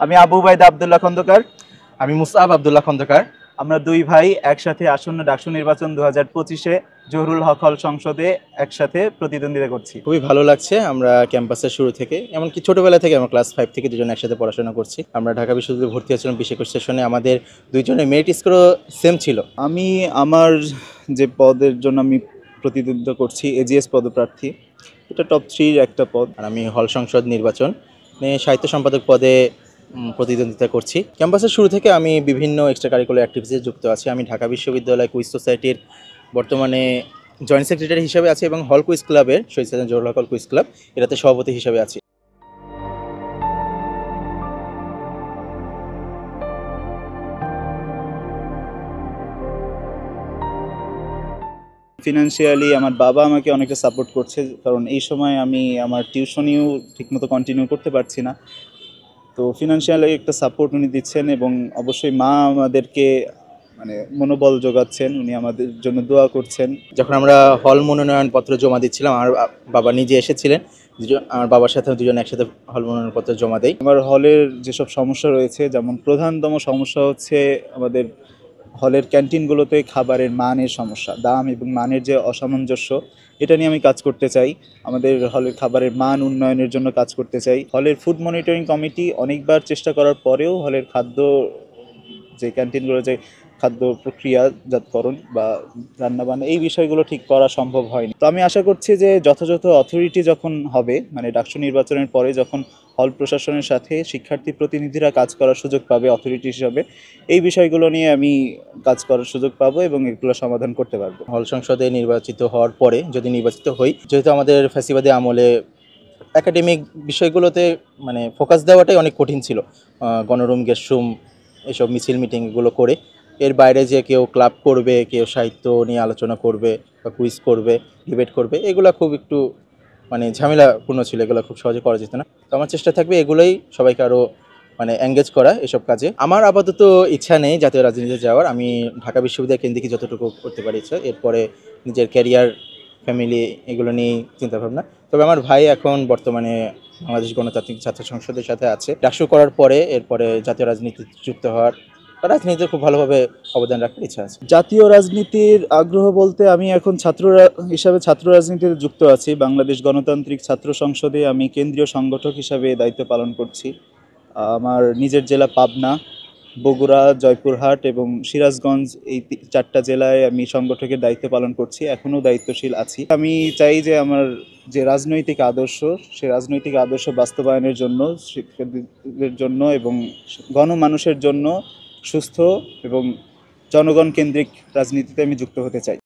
আমি আবু উবাইদা আব্দুল্লাহ খন্দকার। আমি মুসআব আব্দুল্লাহ খন্দকার। আমরা দুই ভাই একসাথে আসন্ন ডাকসু নির্বাচন 2025-এ জহুরুল হক হল সংসদে একসাথে প্রতিদ্বন্দ্বিতা করছি। খুবই ভালো লাগছে। আমরা ক্যাম্পাসের শুরু থেকে, এমনকি ছোটবেলা থেকে, আমরা ক্লাস 5 থেকে দুজন একসাথে পড়াশোনা করছি। আমরা ঢাকা বিশ্ববিদ্যালয়ে ভর্তি হয়েছিলাম 2021 সেশনে। আমাদের দুইজনের মেরিট স্কোরও সেম ছিল। আমি আমার যে পদের জন্য আমি প্রতিদ্বন্দ্বিতা করছি, এজিএস পদপ্রার্থী, এটা টপ 3-র একটা পদ। আর আমি হল সংসদ নির্বাচন সাহিত্য সম্পাদক পদে প্রতিদ্বন্দ্বিতা করছি। ক্যাম্পাসের শুরু থেকে আমি বিভিন্ন এক্সট্রা কারিকুলার অ্যাক্টিভিটিসে যুক্ত আছি। আমি ঢাকা বিশ্ববিদ্যালয় কুইজ সোসাইটির বর্তমানে জয়েন্ট সেক্রেটারি হিসেবে আছি এবং হল কুইজ ক্লাবের শহীদ সাজান জহুরুল হক হল কুইজ ক্লাব এটাতে সভাপতি হিসেবে আছি। ফিনান্সিয়ালি আমার বাবা আমাকে অনেকটা সাপোর্ট করছে, কারণ এই সময় আমি আমার টিউশনিও ঠিকমতো কন্টিনিউ করতে পারছি না। তো ফিনান্সিয়ালি একটা সাপোর্ট উনি দিচ্ছেন, এবং অবশ্যই মা আমাদেরকে মানে মনোবল যোগাচ্ছেন, উনি আমাদের জন্য দোয়া করছেন। যখন আমরা হল মনোনয়নপত্র জমা দিচ্ছিলাম, আমার বাবা নিজে এসেছিলেন। আমার বাবার সাথে দুজন একসাথে হল মনোনয়নপত্র জমা দেই। আমার হলের যেসব সমস্যা রয়েছে, যেমন প্রধানতম সমস্যা হচ্ছে আমাদের হলের ক্যান্টিনগুলোতে খাবারের মানের সমস্যা, দাম এবং মানের যে অসামঞ্জস্য, এটা নিয়ে আমি কাজ করতে চাই। আমাদের হলের খাবারের মান উন্নয়নের জন্য কাজ করতে চাই। হলের ফুড মনিটরিং কমিটি অনেকবার চেষ্টা করার পরেও হলের খাদ্য যে ক্যান্টিনগুলো যে খাদ্য প্রক্রিয়াজাতকরণ বা রান্নাবান্না এই বিষয়গুলো ঠিক করা সম্ভব হয়নি। তো আমি আশা করছি যে যথাযথ অথরিটি যখন হবে, মানে ডাকসু নির্বাচনের পরে যখন হল প্রশাসনের সাথে শিক্ষার্থী প্রতিনিধিরা কাজ করার সুযোগ পাবে অথরিটি হিসাবে, এই বিষয়গুলো নিয়ে আমি কাজ করার সুযোগ পাবো এবং এগুলো সমাধান করতে পারবো। হল সংসদে নির্বাচিত হওয়ার পরে যদি নির্বাচিত হই, যেহেতু আমাদের ফ্যাসিবাদী আমলে একাডেমিক বিষয়গুলোতে মানে ফোকাস দেওয়াটাই অনেক কঠিন ছিল। গণরুম, গেস্ট রুম, এসব মিছিল মিটিং এগুলো করে এর বাইরে যে কেউ ক্লাব করবে, কেউ সাহিত্য নিয়ে আলোচনা করবে বা কুইজ করবে, ডিবেট করবে, এগুলো খুব একটু মানে ঝামেলাপূর্ণ ছিল। এগুলো খুব সহজে করা যেত না। তো আমার চেষ্টা থাকবে এগুলোই সবাইকে আরও মানে এঙ্গেজ করা এসব কাজে। আমার আপাতত ইচ্ছা নেই জাতীয় রাজনীতিতে যাওয়ার। আমি ঢাকা বিশ্ববিদ্যালয় কেন্দ্রিক যতটুকু করতে পারি ইচ্ছা, এরপরে নিজের ক্যারিয়ার, ফ্যামিলি এগুলো নিয়েই চিন্তাভাবনা। তবে আমার ভাই এখন বর্তমানে বাংলাদেশ গণতান্ত্রিক ছাত্র সংসদের সাথে আছে। ডাকসু করার পরে এরপরে জাতীয় রাজনীতিতে যুক্ত হওয়ার বা রাজনীতিতে খুব ভালোভাবে অবদান রাখার ইচ্ছা আছে। জাতীয় রাজনীতির আগ্রহ বলতে আমি এখন হিসাবে ছাত্র রাজনীতিতে যুক্ত আছি। বাংলাদেশ গণতান্ত্রিক ছাত্র সংসদে আমি কেন্দ্রীয় সংগঠক হিসাবে দায়িত্ব পালন করছি। আমার নিজের জেলা পাবনা, বগুড়া, জয়পুরহাট এবং সিরাজগঞ্জ, এই 4টা জেলায় আমি সংগঠকের দায়িত্ব পালন করছি, এখনও দায়িত্বশীল আছি। আমি চাই যে আমার যে রাজনৈতিক আদর্শ, সে রাজনৈতিক আদর্শ বাস্তবায়নের জন্য, শিক্ষার্থীদের জন্য এবং গণমানুষের জন্য সুস্থ এবং জনগণ কেন্দ্রিক রাজনীতিতে আমি যুক্ত হতে চাই।